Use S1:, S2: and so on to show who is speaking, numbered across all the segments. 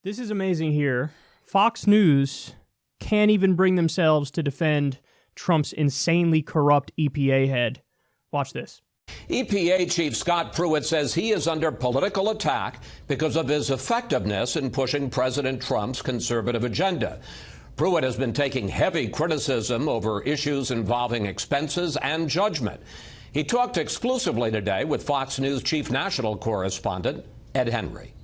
S1: This is amazing here. Fox News can't even bring themselves to defend Trump's insanely corrupt EPA head. Watch this.
S2: EPA Chief Scott Pruitt says he is under political attack because of his effectiveness in pushing President Trump's conservative agenda. Pruitt has been taking heavy criticism over issues involving expenses and judgment. He talked exclusively today with Fox News chief national correspondent Ed Henry.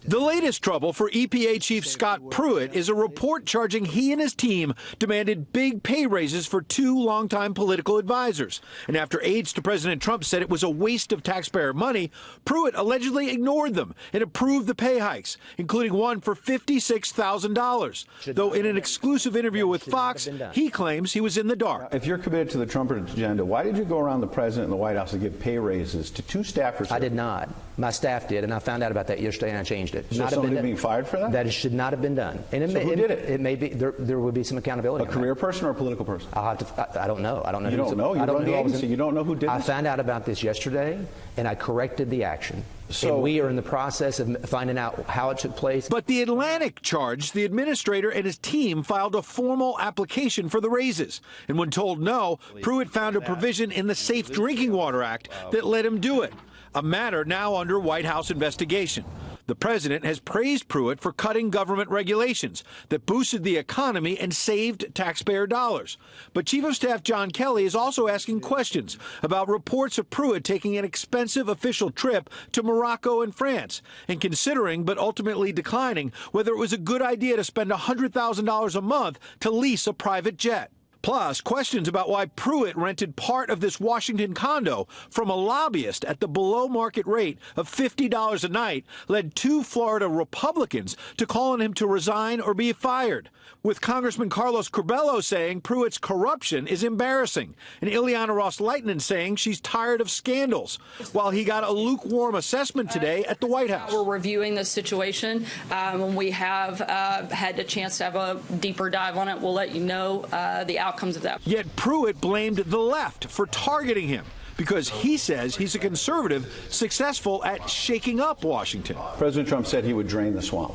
S3: The latest trouble for EPA Chief Scott Pruitt is a report charging he and his team demanded big pay raises for two longtime political advisors. And after aides to President Trump said it was a waste of taxpayer money, Pruitt allegedly ignored them and approved the pay hikes, including one for $56,000. Though in an exclusive interview with Fox, he claims he was in the dark.
S4: If you're committed to the Trump agenda, why did you go around the president and the White House and give pay raises to two staffers?
S5: I did not. My staff did, and I found out about that yesterday, and I changed it.
S4: So somebody being fired for that?
S5: That should not have been done. And
S4: so who did it?
S5: It may be there would be some accountability.
S4: A career person or a political person?
S5: I'll have to. I don't know. I don't know.
S4: You don't know? You run the agency. You don't know who did this?
S5: I found out about this yesterday, and I corrected the action. So and we are in the process of finding out how it took place.
S3: But the Atlantic charged the administrator and his team filed a formal application for the raises. And when told no, Pruitt found a provision in the Safe Drinking Water Act that let him do it. A matter now under White House investigation. The president has praised Pruitt for cutting government regulations that boosted the economy and saved taxpayer dollars. But Chief of Staff John Kelly is also asking questions about reports of Pruitt taking an expensive official trip to Morocco and France and considering, but ultimately declining, whether it was a good idea to spend $100,000 a month to lease a private jet. Plus, questions about why Pruitt rented part of this Washington condo from a lobbyist at the below-market rate of $50 a night led two Florida Republicans to call on him to resign or be fired, with Congressman Carlos Curbelo saying Pruitt's corruption is embarrassing, and Ileana Ros-Lehtinen saying she's tired of scandals, while he got a lukewarm assessment today at the White House.
S6: We're reviewing the situation. When we have had a chance to have a deeper dive on it, we'll let you know the outcomes of that.
S3: Yet Pruitt blamed the left for targeting him because he says he's a conservative successful at shaking up Washington.
S4: President Trump said he would drain the swamp.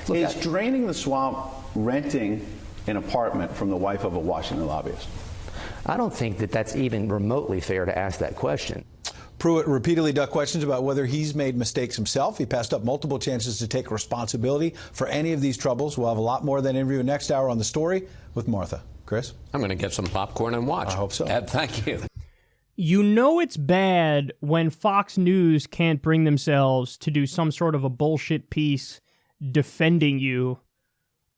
S4: Is draining the swamp renting an apartment from the wife of a Washington lobbyist?
S5: I don't think that that's even remotely fair to ask that question.
S7: Pruitt repeatedly ducked questions about whether he's made mistakes himself. He passed up multiple chances to take responsibility for any of these troubles. We'll have a lot more of that interview next hour on The Story with Martha. Chris?
S2: I'm going to get some popcorn and watch.
S7: I hope so.
S2: Ed, thank you.
S1: You know it's bad when Fox News can't bring themselves to do some sort of a bullshit piece defending you,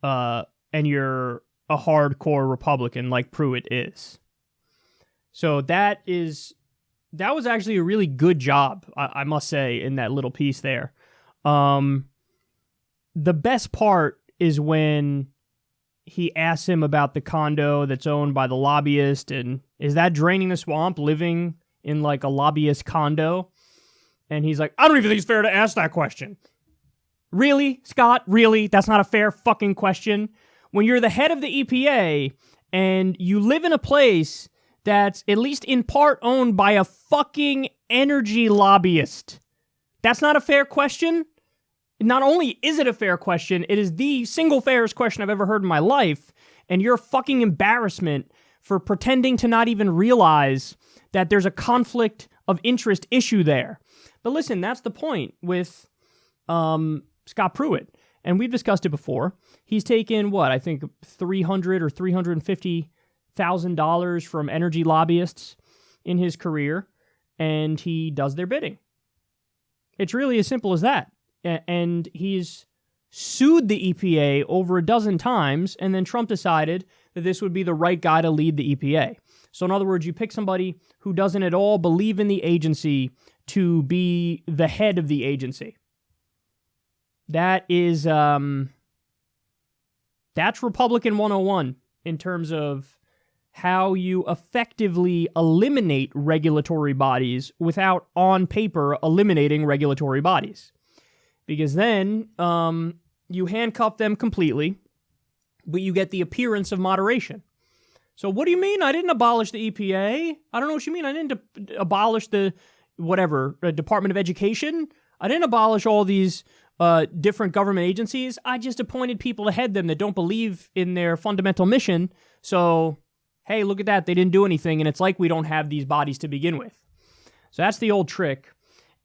S1: and you're a hardcore Republican like Pruitt is. So that was actually a really good job, I must say, in that little piece there. The best part is when he asks him about the condo that's owned by the lobbyist, and is that draining the swamp, living in like a lobbyist condo? And he's like, I don't even think it's fair to ask that question. Really, Scott? Really? That's not a fair fucking question? When you're the head of the EPA and you live in a place that's at least in part owned by a fucking energy lobbyist, that's not a fair question? Not only is it a fair question, it is the single fairest question I've ever heard in my life, and you're a fucking embarrassment for pretending to not even realize that there's a conflict of interest issue there. But listen, that's the point with Scott Pruitt, and we've discussed it before. He's taken, I think $300,000 or $350,000 from energy lobbyists in his career, and he does their bidding. It's really as simple as that. And he's sued the EPA over a dozen times, and then Trump decided that this would be the right guy to lead the EPA. So in other words, you pick somebody who doesn't at all believe in the agency to be the head of the agency. That is, that's Republican 101 in terms of how you effectively eliminate regulatory bodies without, on paper, eliminating regulatory bodies. Because then you handcuff them completely, but you get the appearance of moderation. So what do you mean? I didn't abolish the EPA? I don't know what you mean. I didn't abolish the Department of Education. I didn't abolish all these different government agencies. I just appointed people to head them that don't believe in their fundamental mission. So, hey, look at that. They didn't do anything, and it's like we don't have these bodies to begin with. So that's the old trick.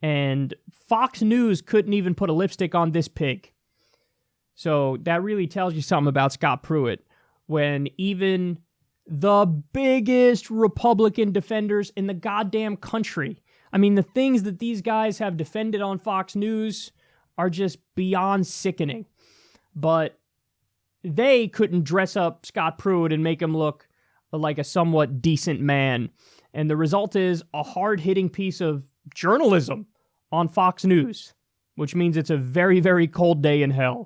S1: And Fox News couldn't even put a lipstick on this pig. So that really tells you something about Scott Pruitt, when even the biggest Republican defenders in the goddamn country, I mean, the things that these guys have defended on Fox News are just beyond sickening. But they couldn't dress up Scott Pruitt and make him look like a somewhat decent man. And the result is a hard-hitting piece of journalism on Fox News, which means it's a very, very cold day in hell.